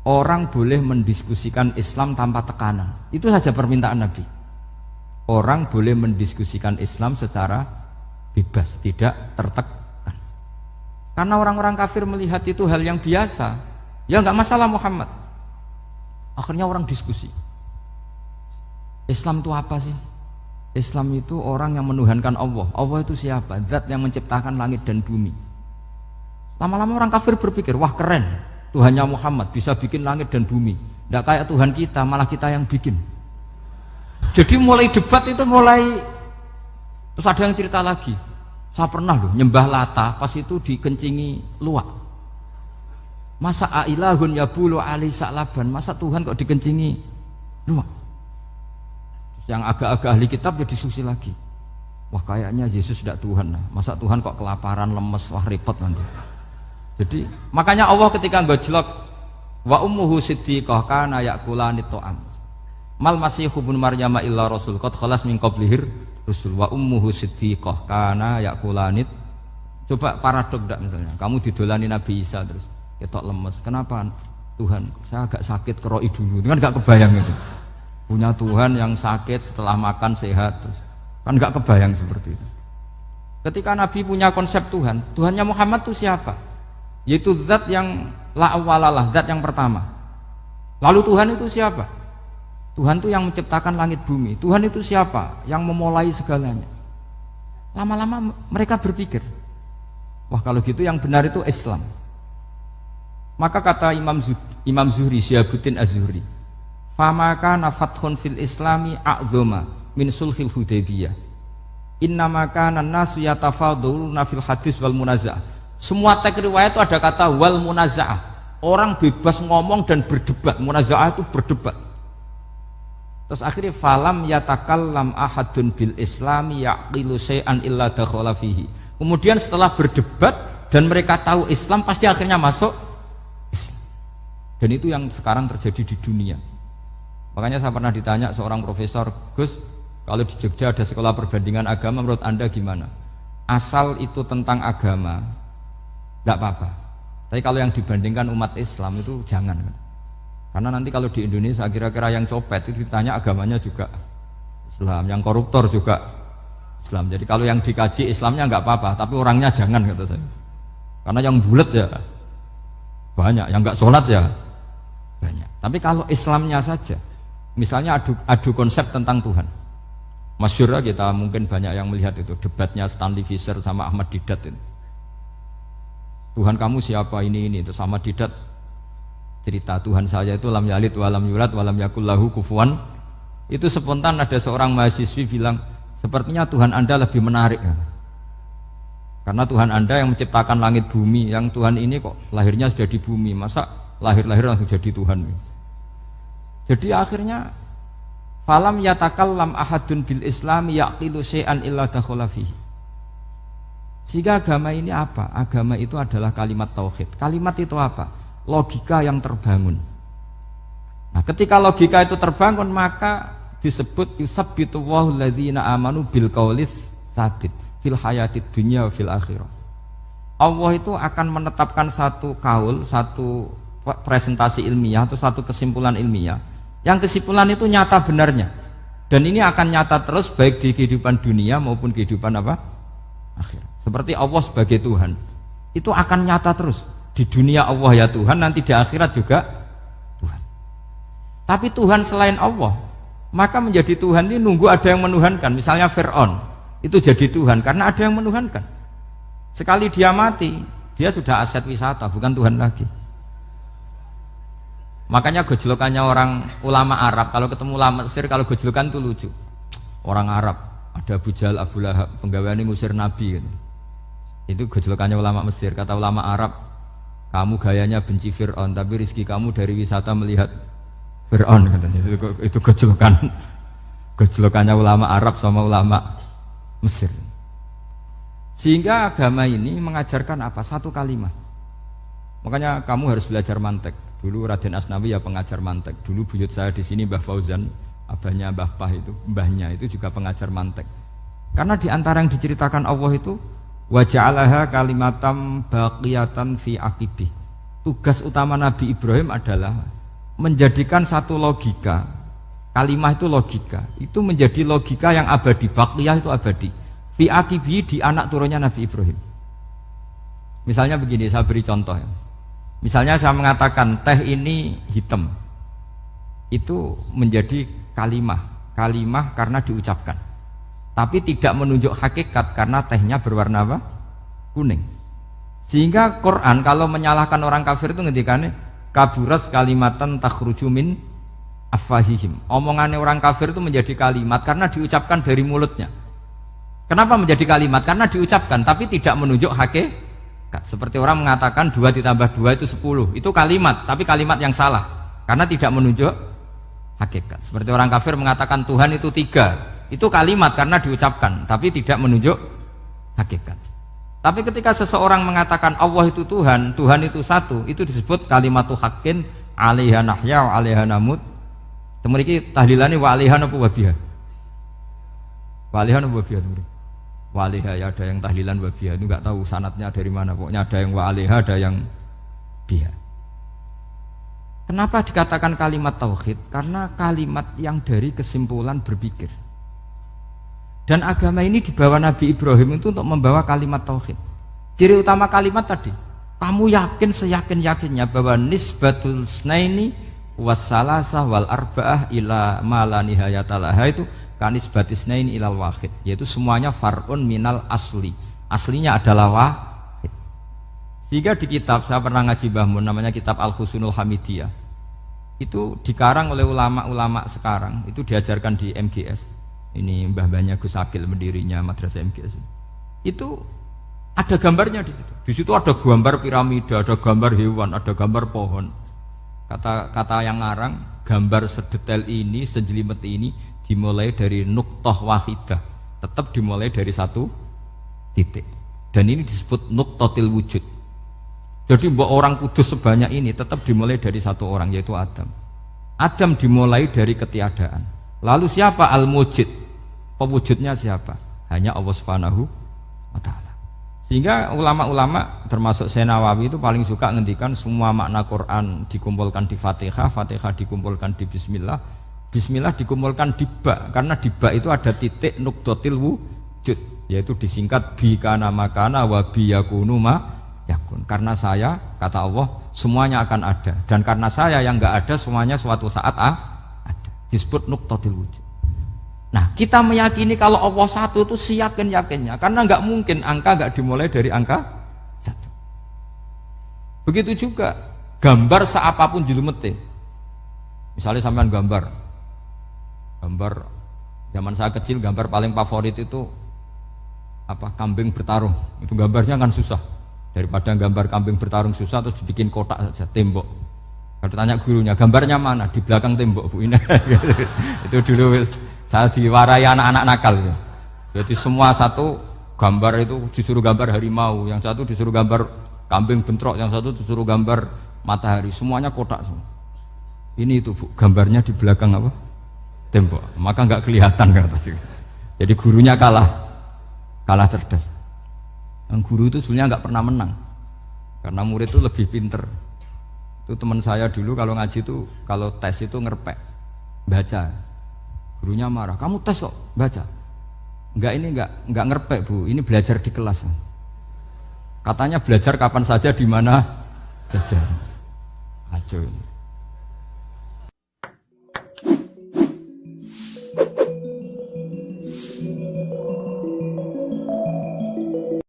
orang boleh mendiskusikan Islam tanpa tekanan. Itu saja permintaan Nabi. Orang boleh mendiskusikan Islam secara bebas, tidak tertekan. Karena orang-orang kafir melihat itu hal yang biasa. Ya nggak masalah Muhammad. Akhirnya orang diskusi. Islam itu apa sih? Islam itu orang yang menuhankan Allah. Allah itu siapa? Zat yang menciptakan langit dan bumi. Lama-lama orang kafir berpikir, wah keren, Tuhannya Muhammad bisa bikin langit dan bumi. Tidak kayak Tuhan kita, malah kita yang bikin. Jadi mulai debat itu terus ada yang cerita lagi. Saya pernah loh nyembah Lata, pas itu dikencingi luwak. Masa ailahun yabulu ali sa'laban, masa Tuhan kok dikencingi luwak? Terus yang agak-agak ahli kitab ya diskusi lagi. Wah kayaknya Yesus tidak Tuhan, masa Tuhan kok kelaparan, lemes, wah repot nanti. Jadi makanya Allah ketika gojlok wa ummuhu siddiqah kana yakulani ta'am. Mal masihu ibnu Maryam illa rasul qad khalas min qablihir rusul wa ummuhu siddiqah kana yakulani. Coba paradok enggak misalnya, kamu didolani Nabi Isa terus ketok lemes. Kenapa Tuhan? Saya agak sakit keroi dulu. Kan enggak kebayang itu. Punya Tuhan yang sakit setelah makan sehat terus. Kan enggak kebayang seperti itu. Ketika Nabi punya konsep Tuhan, Tuhannya Muhammad itu siapa? Yaitu zat yang la awalalah, zat yang pertama. Lalu Tuhan itu siapa? Tuhan itu yang menciptakan langit bumi. Tuhan itu siapa? Yang memulai segalanya. Lama-lama mereka berpikir, wah kalau gitu yang benar itu Islam. Maka kata Imam Zuhri, Syihabuddin Az-Zuhri, famaka nafathun fil islami a'zoma min sulhil hudaybiyah. Innama kana an-nasu yatafadhaluna fil hadis wal munaza'ah. Semua teks riwayat itu ada kata wal munaza'ah. Orang bebas ngomong dan berdebat. Munaza'ah itu berdebat. Terus akhirnya falam yatakallam ahadun bil islami yaqilu syai'an illa dakhala fihi. Kemudian setelah berdebat dan mereka tahu Islam, pasti akhirnya masuk Islam. Dan itu yang sekarang terjadi di dunia. Makanya saya pernah ditanya seorang profesor, Gus, kalau di Jogja ada sekolah perbandingan agama, menurut Anda gimana? Asal itu tentang agama, enggak apa-apa. Tapi kalau yang dibandingkan umat Islam itu jangan. Karena nanti kalau di Indonesia kira-kira yang copet itu ditanya agamanya juga Islam, yang koruptor juga Islam. Jadi kalau yang dikaji Islamnya enggak apa-apa, tapi orangnya jangan, kata saya. Karena yang bulat ya banyak, yang enggak sholat ya banyak. Tapi kalau Islamnya saja, misalnya adu konsep tentang Tuhan. Masyhur kita mungkin banyak yang melihat itu debatnya Stanley Fischer sama Ahmad Didat itu. Tuhan kamu siapa ini itu sama Didat cerita Tuhan saya itu lam yalid walam yulad walam yakul lahu kufuwan. Itu spontan ada seorang mahasiswi bilang, sepertinya Tuhan Anda lebih menarik karena Tuhan Anda yang menciptakan langit bumi, yang Tuhan ini kok lahirnya sudah di bumi, masa lahir-lahir langsung jadi Tuhan. Jadi akhirnya falam yatakallam ahadun bil islami yaqilu syai'an illa dakhala fihi. Sehingga agama ini apa? Agama itu adalah kalimat tauhid. Kalimat itu apa? Logika yang terbangun. Nah, ketika logika itu terbangun, maka disebut yusabbitu Allahu alladzina amanu bil qaulis tsabit fil hayatid dunya wa fil akhirah. Allah itu akan menetapkan satu kaul, satu presentasi ilmiah atau satu kesimpulan ilmiah. Yang kesimpulan itu nyata benarnya. Dan ini akan nyata terus baik di kehidupan dunia maupun kehidupan apa? Akhirat. Seperti Allah sebagai Tuhan. Itu akan nyata terus. Di dunia Allah ya Tuhan, nanti di akhirat juga Tuhan. Tapi Tuhan selain Allah, maka menjadi Tuhan ini nunggu ada yang menuhankan. Misalnya Fir'aun, itu jadi Tuhan karena ada yang menuhankan. Sekali dia mati, dia sudah aset wisata, bukan Tuhan lagi. Makanya gojlokannya orang ulama Arab, kalau ketemu ulama Mesir, kalau gojlokan itu lucu. Orang Arab, ada Abu Jahal, Abu Lahab, penggaweane ngusir Nabi gitu. Itu gojlokannya ulama Mesir. Kata ulama Arab, kamu gayanya benci Fir'aun, tapi rizki kamu dari wisata melihat Fir'aun, katanya. Itu gojlokannya ulama Arab sama ulama Mesir. Sehingga agama ini mengajarkan apa? Satu kalimat. Makanya kamu harus belajar mantek. Dulu Raden Asnawi ya pengajar mantek. Dulu buyut saya di sini Mbah Fauzan, abahnya Mbah Pah itu, mbahnya itu juga pengajar mantek. Karena di antara yang diceritakan Allah itu wa ja'alaha kalimatam baqiyatan fi aqibih. Tugas utama Nabi Ibrahim adalah menjadikan satu logika, kalimah itu logika, itu menjadi logika yang abadi, baqiyah itu abadi. Fi akibi di anak turunnya Nabi Ibrahim. Misalnya begini, saya beri contoh ya. Misalnya saya mengatakan teh ini hitam, itu menjadi kalimah karena diucapkan, tapi tidak menunjuk hakikat karena tehnya berwarna apa? Kuning. Sehingga Quran kalau menyalahkan orang kafir itu ngendikannya kaburas kalimatan takhruju min afwahihim. Omongannya orang kafir itu menjadi kalimat karena diucapkan dari mulutnya. Kenapa menjadi kalimat? Karena diucapkan tapi tidak menunjuk hakikat. Seperti orang mengatakan 2 ditambah 2 itu 10, itu kalimat, tapi kalimat yang salah karena tidak menunjuk hakikat. Seperti orang kafir mengatakan Tuhan itu 3, itu kalimat karena diucapkan tapi tidak menunjuk hakikat. Tapi ketika seseorang mengatakan Allah itu Tuhan, Tuhan itu satu, itu disebut kalimatu haqqin 'alaiha nahya wa 'alaiha namut. Temriki tahlilane wa 'alaiha napa wa biha. Wa 'alaiha napa wa biha. Wa 'alaiha ya ada yang tahlilan wa biha, itu enggak tahu sanadnya dari mana, pokoknya ada yang wa 'alaiha, ada yang biha. Kenapa dikatakan kalimat tauhid? Karena kalimat yang dari kesimpulan berpikir. Dan agama ini dibawa Nabi Ibrahim itu untuk membawa kalimat tauhid. Ciri utama kalimat tadi, kamu yakin seyakin-yakinnya bahwa nisbatul snaini wassalasah wal arba'ah ila ma la nihayata laha itu kanisbatis snaini ilal wahid, yaitu semuanya far'un minal asli. Aslinya adalah wahid. Sehingga di kitab, saya pernah ngaji Mbah Mun, namanya kitab Al-Husunul Hamidiyah, itu dikarang oleh ulama-ulama sekarang, itu diajarkan di MGS. Ini mbah-mbahnya Gus Akil, pendirinya madrasah MGS. Itu ada gambarnya di situ. Di situ ada gambar piramida, ada gambar hewan, ada gambar pohon. Kata yang ngarang, gambar sedetail ini, sejelimet ini dimulai dari nuqtah wahidah, tetap dimulai dari satu titik. Dan ini disebut nuqtatil wujud. Jadi orang kudus sebanyak ini tetap dimulai dari satu orang, yaitu Adam. Adam dimulai dari ketiadaan. Lalu siapa al-mujid? Pewujudnya siapa? Hanya Allah Subhanahu wa ta'ala. Sehingga ulama-ulama termasuk Syekh Nawawi itu paling suka ngendikan semua makna Quran dikumpulkan di Fatihah, Fatihah dikumpulkan di Bismillah, Bismillah dikumpulkan di Ba, karena di Ba itu ada titik nuqtatil wujud, yaitu disingkat bi kana makana wa bi yakunu ma yakun. Karena saya, kata Allah, semuanya akan ada, dan karena saya yang enggak ada, semuanya suatu saat ada. Disebut nuqtatil wujud. Nah, kita meyakini kalau Allah satu itu seyakin-yakinnya, karena nggak mungkin angka nggak dimulai dari angka satu. Begitu juga gambar seapapun julumete. Misalnya sampean gambar zaman saya kecil, gambar paling favorit itu apa? Kambing bertarung. Itu gambarnya kan susah. Daripada gambar kambing bertarung susah terus dibikin kotak saja, tembok. Kalau tanya gurunya, gambarnya mana? Di belakang tembok, Bu. Ini itu dulu saya diwarai anak-anak nakal ya. Jadi semua satu gambar itu disuruh gambar harimau, yang satu disuruh gambar kambing bentrok, yang satu disuruh gambar matahari, semuanya kotak semua. Ini itu Bu, gambarnya di belakang apa? Tembok, maka nggak kelihatan kata. Jadi gurunya kalah cerdas. Yang guru itu sebenarnya nggak pernah menang, karena murid itu lebih pinter. Itu teman saya dulu kalau ngaji itu, kalau tes itu ngerpek, baca. Gurunya marah, kamu tes kok baca? Enggak ngerpek Bu, ini belajar di kelas. Katanya belajar kapan saja di mana saja. Acuh.